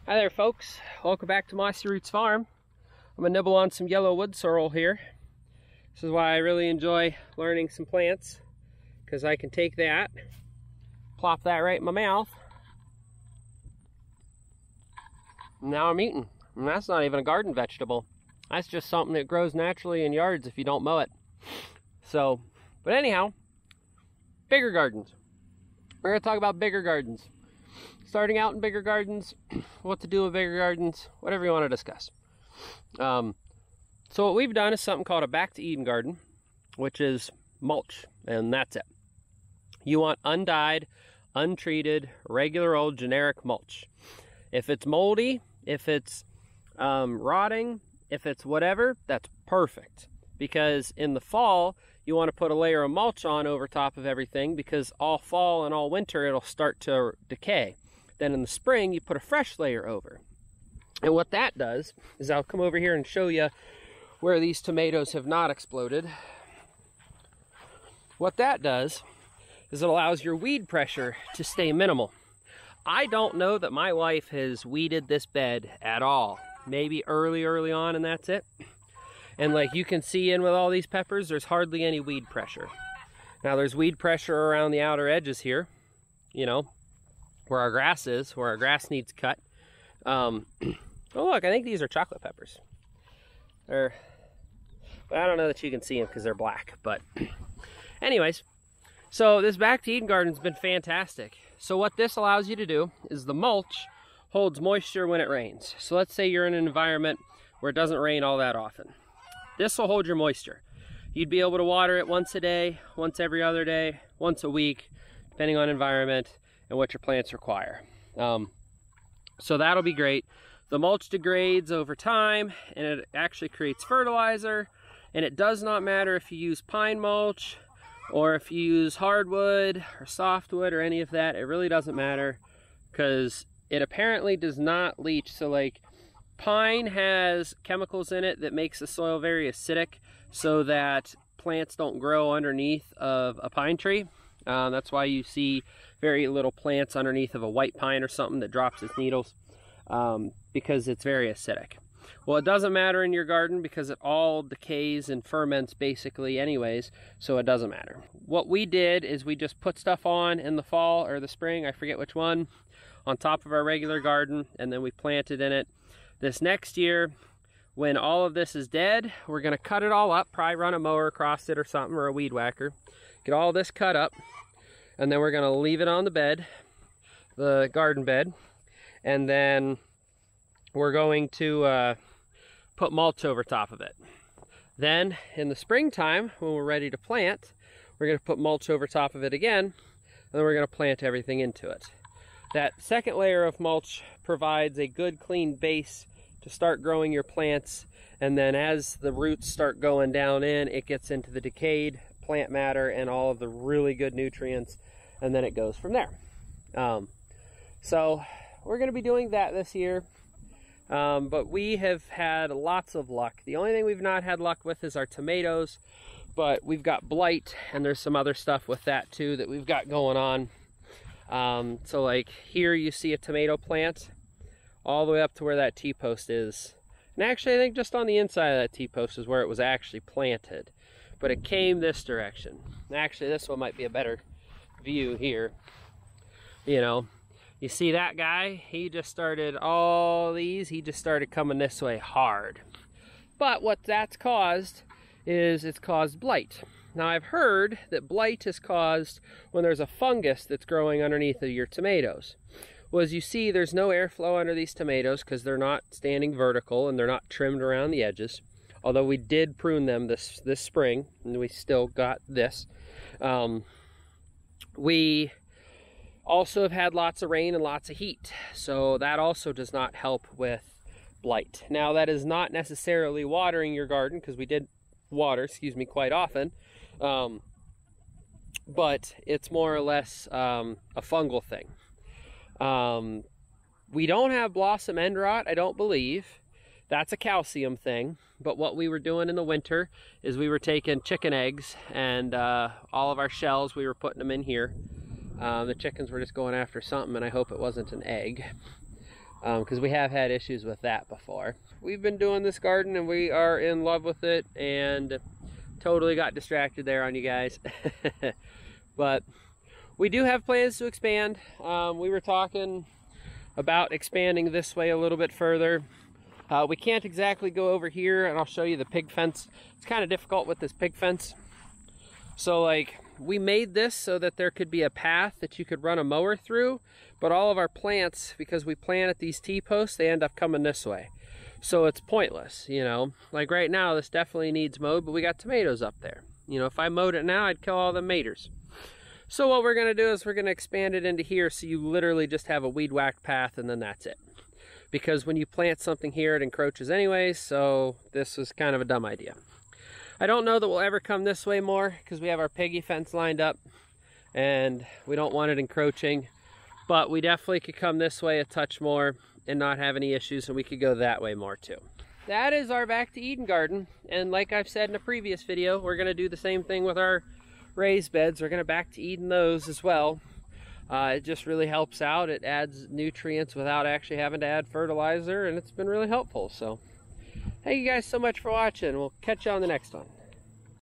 Hi there folks, welcome back to Mossy Roots Farm. I'm gonna nibble on some yellow wood sorrel here. This is why I really enjoy learning some plants, because I can take that, plop that right in my mouth, and now I'm eating. And that's not even a garden vegetable. That's just something that grows naturally in yards if you don't mow it. So, but anyhow, bigger gardens. We're gonna talk about bigger gardens. Starting out in bigger gardens, what to do with bigger gardens, whatever you want to discuss. So what we've done is something called a back to Eden garden, which is mulch, and that's it. You want undyed, untreated, regular old generic mulch. If it's moldy, if it's rotting, if it's whatever, that's perfect. Because in the fall, you want to put a layer of mulch on over top of everything, because all fall and all winter it'll start to decay. Then in the spring, you put a fresh layer over. And what that does is, I'll come over here and show you where these tomatoes have not exploded. What that does is it allows your weed pressure to stay minimal. I don't know that my wife has weeded this bed at all. Maybe early on, and that's it. And like you can see in with all these peppers, there's hardly any weed pressure. Now there's weed pressure around the outer edges here, you know, where our grass is, where our grass needs cut. Oh look, I think these are chocolate peppers. But I don't know that you can see them because they're black. But anyways, so this back to Eden garden's been fantastic. So what this allows you to do is the mulch holds moisture when it rains. So let's say you're in an environment where it doesn't rain all that often. This will hold your moisture. You'd be able to water it once a day, once every other day, once a week, depending on environment and what your plants require. So that'll be great. The mulch degrades over time, and it actually creates fertilizer. And it does not matter if you use pine mulch or if you use hardwood or softwood or any of that. It really doesn't matter, because it apparently does not leach. So like, pine has chemicals in it that makes the soil very acidic, so that plants don't grow underneath of a pine tree. That's why you see very little plants underneath of a white pine or something that drops its needles, because it's very acidic. Well, it doesn't matter in your garden because it all decays and ferments basically anyways, so it doesn't matter. What we did is we just put stuff on in the fall or the spring, I forget which one, on top of our regular garden, and then we planted in it. This next year, when all of this is dead, we're gonna cut it all up, probably run a mower across it or something, or a weed whacker. Get all this cut up, and then we're gonna leave it on the bed, the garden bed, and then we're going to put mulch over top of it. Then in the springtime, when we're ready to plant, we're gonna put mulch over top of it again, and then we're gonna plant everything into it. That second layer of mulch provides a good clean base to start growing your plants, and then as the roots start going down in, it gets into the decayed plant matter and all of the really good nutrients, and then it goes from there. So we're going to be doing that this year, but we have had lots of luck. The only thing we've not had luck with is our tomatoes, but we've got blight, and there's some other stuff with that too that we've got going on. So like here you see a tomato plant all the way up to where that T-post is, and actually I think just on the inside of that T-post is where it was actually planted. But it came this direction. Actually, this one might be a better view here. You know, you see that guy? He just started all these. He just started coming this way hard. But what that's caused is it's caused blight. Now, I've heard that blight is caused when there's a fungus that's growing underneath of your tomatoes. Well, as you see, there's no airflow under these tomatoes because they're not standing vertical and they're not trimmed around the edges. Although we did prune them this spring, and we still got this. We also have had lots of rain and lots of heat, so that also does not help with blight. Now, that is not necessarily watering your garden, because we did water, quite often, but it's more or less a fungal thing. We don't have blossom end rot, I don't believe. That's a calcium thing. But what we were doing in the winter is we were taking chicken eggs and all of our shells, we were putting them in here. The chickens were just going after something, and I hope it wasn't an egg. because we have had issues with that before. We've been doing this garden and we are in love with it, and totally got distracted there on you guys. But we do have plans to expand. We were talking about expanding this way a little bit further. We can't exactly go over here, and I'll show you the pig fence. It's kind of difficult with this pig fence. So like, we made this so that there could be a path that you could run a mower through, but all of our plants, because we plant at these T-posts, they end up coming this way. So it's pointless, you know. Like right now, this definitely needs mowed, but we got tomatoes up there. You know, if I mowed it now, I'd kill all the maters. So what we're gonna do is we're gonna expand it into here so you literally just have a weed whack path, and then that's it. Because when you plant something here, it encroaches anyways, so this was kind of a dumb idea. I don't know that we'll ever come this way more because we have our piggy fence lined up and we don't want it encroaching, but we definitely could come this way a touch more and not have any issues, and we could go that way more too. That is our Back to Eden garden, and like I've said in a previous video, we're going to do the same thing with our raised beds. We're going to Back to Eden those as well. It just really helps out. It adds nutrients without actually having to add fertilizer, and it's been really helpful. So thank you guys so much for watching. We'll catch you on the next one.